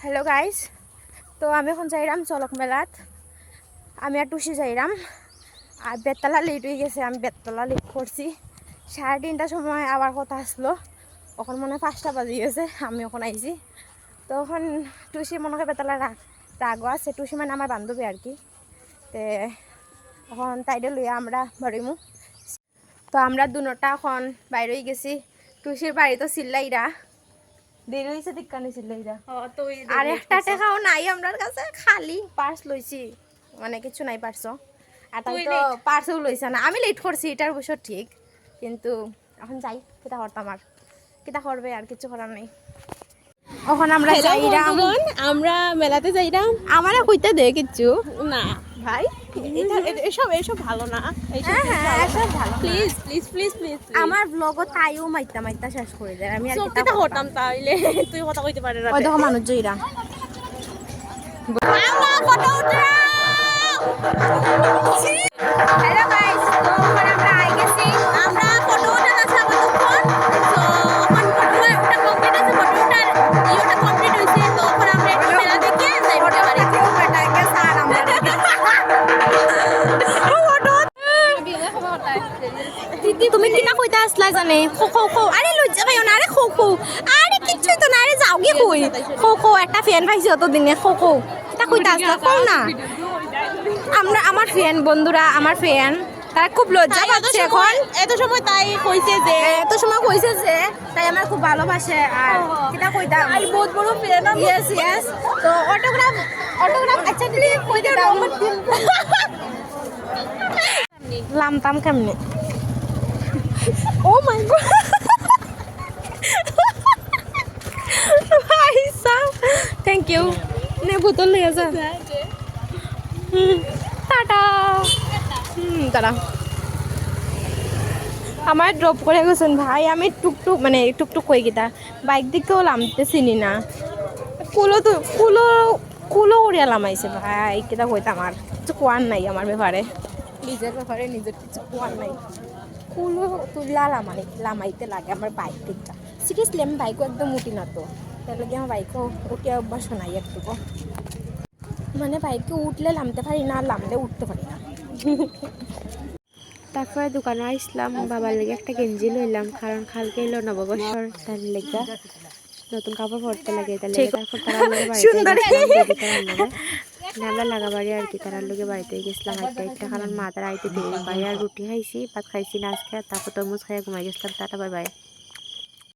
Hello guys, তো আমি এখন যাইরাম চলক মেলাত। আমি আর টুসি যাইরাম। আর বেতলা লেট হয়ে গেছে, আমি বেতলা লেট করছি। 3:30টার সময় আবার কথা আসলো, এখন মনে হয় 5টা বাজে গেছে। আমি এখন আইছি, তো এখন টুসি মনে হয় বেতলা রাগও আছে। টুসি মানে আমার বান্ধবী আর কি। তে এখন তাইডে লইয়া আমরা বাড়িমু। তো আমরা দুটা এখন বাইরে হয়ে গেছি। টুসির বাড়ি তো চিল্লাইরা দেরি হয়েছে, দিক্কানি চিল্লাইরা। আর একটা টাকাও নাই আমার কাছে, খালি পার্স লইছি, মানে কিছু নাই পার্সও। আর তাই তো পার্সও লইছে না। আমি লেট করছি, এটার অবশ্য ঠিক, কিন্তু এখন যাই কিতা করতাম, আর কিতা করবে, আর কিছু করার নেই। এখন আমরা যাইরাম, আমরা মেলাতে যাইরাম। আমারে কইতে দে কিচ্ছু না ভাই, এসব ভালো না। হ্যাঁ এসব ভালো। প্লিজ প্লিজ প্লিজ প্লিজ আমার ব্লগও তাইও মাইতা মাইতা শেষ করে দেয়। আমি আর কিতা কিতা হতাম তাইলে তুই কথা কইতে পারে না। ওই দেখো মানুষ জইরা আমরা ফটো উঠাও। হ্যালো গাইস, তো এখন আমরা আই গেছি। আমরা ফটো উঠান আছে আমাদের ফোন। তো এখন ফটোটা কমপ্লিট আছে, ফটোটার ইওটা কমপ্লিট হইছে। তো এখন আমরা একটু মেলা দেখে যাই ফটো বাড়ি। বেটা কে স্যার আমরা দিদি তুমি কিনা কইতা আসলা জানে? খো খো খো, আরে লজ্জা পাইও না, আরে খো খো, আরে কিচ্ছু তো না, আরে যাও গে কই। খো খো একটা ফ্যান পাইছি অত দিনে, খো খো কিতা কইতা আসলা কও না। আমরা আমার ফ্যান বন্ধুরা, আমার ফ্যান, তারা খুব লজ্জা পাচ্ছে এখন। এত সময় তাই কইছে যে এত সময় কইছে যে তাই আমার খুব ভালোবাসে। আর কিতা কইতাম, আই বহুত বড় ফ্যান আমি। Yes yes. তো অটোগ্রাফ আচ্ছা দিদি কইতে দাও। লামতাম কেমনে? ও মাই গড, ভাই সাহেব থ্যাংক ইউ। নে বোতল নিয়ে যা। টাটা। দাঁড়া, আমার ড্রপ করে গেছেন ভাই। আমি টুকটুক মানে টুকটুক কই গিতা বাইক দিকেও লামতে চিনি না। কুলো তো কুলো কুলো উড়িয়া লামাইছে ভাই, কিতা কইতাম, আর কিছু কোয়ার নাই আমার ব্যাপারে। নিজের ব্যাপারে নিজের কিছু কোয়ার নাই। কুলো তুলা লামাইতে লাগে আমার বাইক দিকটা। সিরিয়াসলি আমি বাইকও একদম উঠি না, তো তার লাগে আমার বাইকও উঠে অভ্যাস নাই একটুকু। মানে বাইকে উঠলে নামতে পারি না, নামলে উঠতে পারি না। তারপরে দোকানে আসলাম, বাবার লেগে একটা গেঞ্জি লইলাম, কারণ কালকে এলো নববর্ষর, তার লেগে নতুন কাপড় পরতে লাগে। তার লেগে তারপর তারা আমরা লাগাবাড়ি আর কি, তারার লোকে বাড়িতে গেছিলাম একটা, কারণ মা তারা আইতে দেরি পাই। আর রুটি খাইছি, ভাত খাইছি না আজকে। তারপর তরমুজ খাইয়া ঘুমাই গেছিলাম। Tata, bye bye.